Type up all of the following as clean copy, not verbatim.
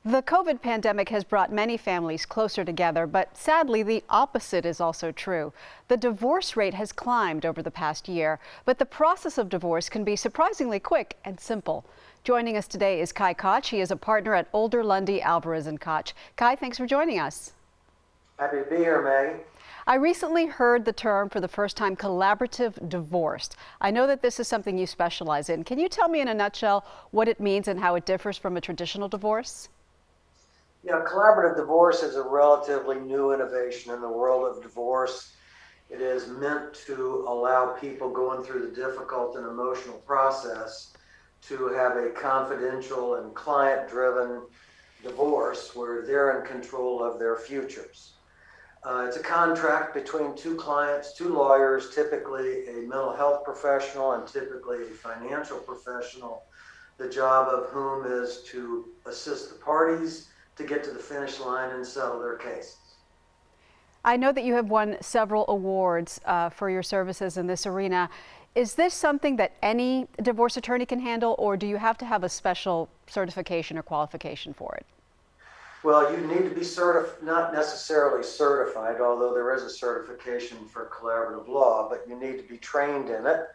The COVID pandemic has brought many families closer together, but sadly, the opposite is also true. The divorce rate has climbed over the past year, but the process of divorce can be surprisingly quick and simple. Joining us today is Koch. He is a partner at Older, Lundy, Alvarez & Koch. Kai, thanks for joining us. Happy to be here, Maggie. I recently heard the term for the first time, collaborative divorce. I know that this is something you specialize in. Can you tell me in a nutshell what it means and how it differs from a traditional divorce? Yeah, collaborative divorce is a relatively new innovation in the world of divorce. It is meant to allow people going through the difficult and emotional process to have a confidential and client-driven divorce where they're in control of their futures. It's a contract between two clients, two lawyers, typically a mental health professional and typically a financial professional, the job of whom is to assist the parties to get to the finish line and settle their cases. I know that you have won several awards for your services in this arena. Is this something that any divorce attorney can handle, or do you have to have a special certification or qualification for it? Well, you need to be not necessarily certified, although there is a certification for collaborative law, but you need to be trained in it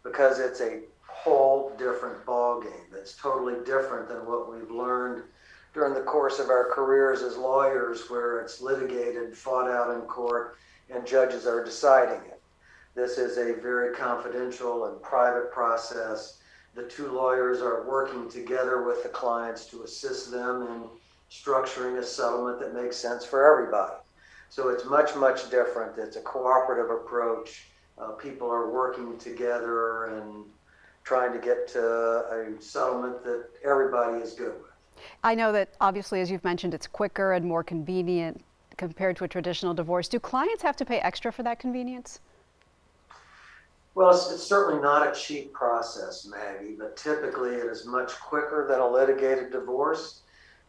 because it's a whole different ballgame. It's totally different than what we've learned during the course of our careers as lawyers, where it's litigated, fought out in court, and judges are deciding it. This is a very confidential and private process. The two lawyers are working together with the clients to assist them in structuring a settlement that makes sense for everybody. So it's much, much different. It's a cooperative approach. People are working together and trying to get to a settlement that everybody is good with. I know that obviously, as you've mentioned, it's quicker and more convenient compared to a traditional divorce. Do clients have to pay extra for that convenience? Well, it's certainly not a cheap process, Maggie, but typically it is much quicker than a litigated divorce.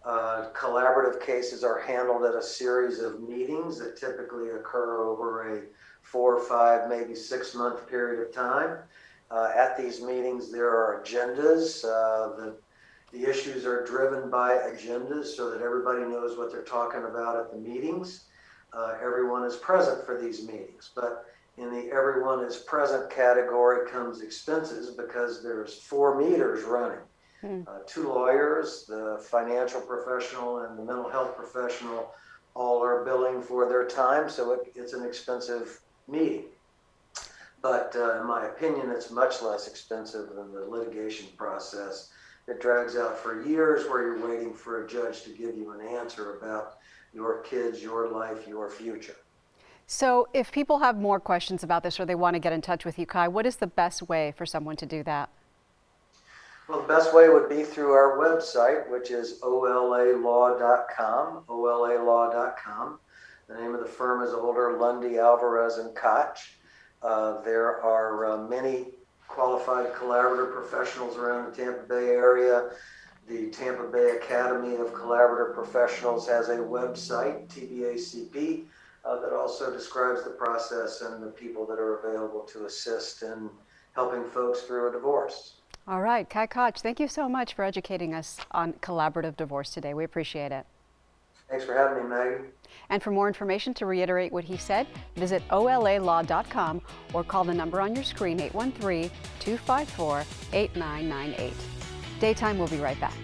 Collaborative cases are handled at a series of meetings that typically occur over a 4 or 5, maybe 6-month period of time. At these meetings, there are agendas. The issues are driven by agendas so that everybody knows what they're talking about at the meetings. Everyone is present for these meetings, but in the everyone is present category comes expenses because there's 4 meters running. 2 lawyers, the financial professional and the mental health professional, all are billing for their time, so it's an expensive meeting. But in my opinion, it's much less expensive than the litigation process. It drags out for years where you're waiting for a judge to give you an answer about your kids, your life, your future. So if people have more questions about this or they want to get in touch with you, Kai, what is the best way for someone to do that? Well, the best way would be through our website, which is olalaw.com, olalaw.com. The name of the firm is Older, Lundy, Alvarez & Koch. There are many qualified collaborative professionals around the Tampa Bay area. The Tampa Bay Academy of Collaborative Professionals has a website, TBACP, that also describes the process and the people that are available to assist in helping folks through a divorce. All right, Kai Koch, thank you so much for educating us on collaborative divorce today. We appreciate it. Thanks for having me, Maggie. And for more information, to reiterate what he said, visit olalaw.com or call the number on your screen, 813-254-8998. Daytime will be right back.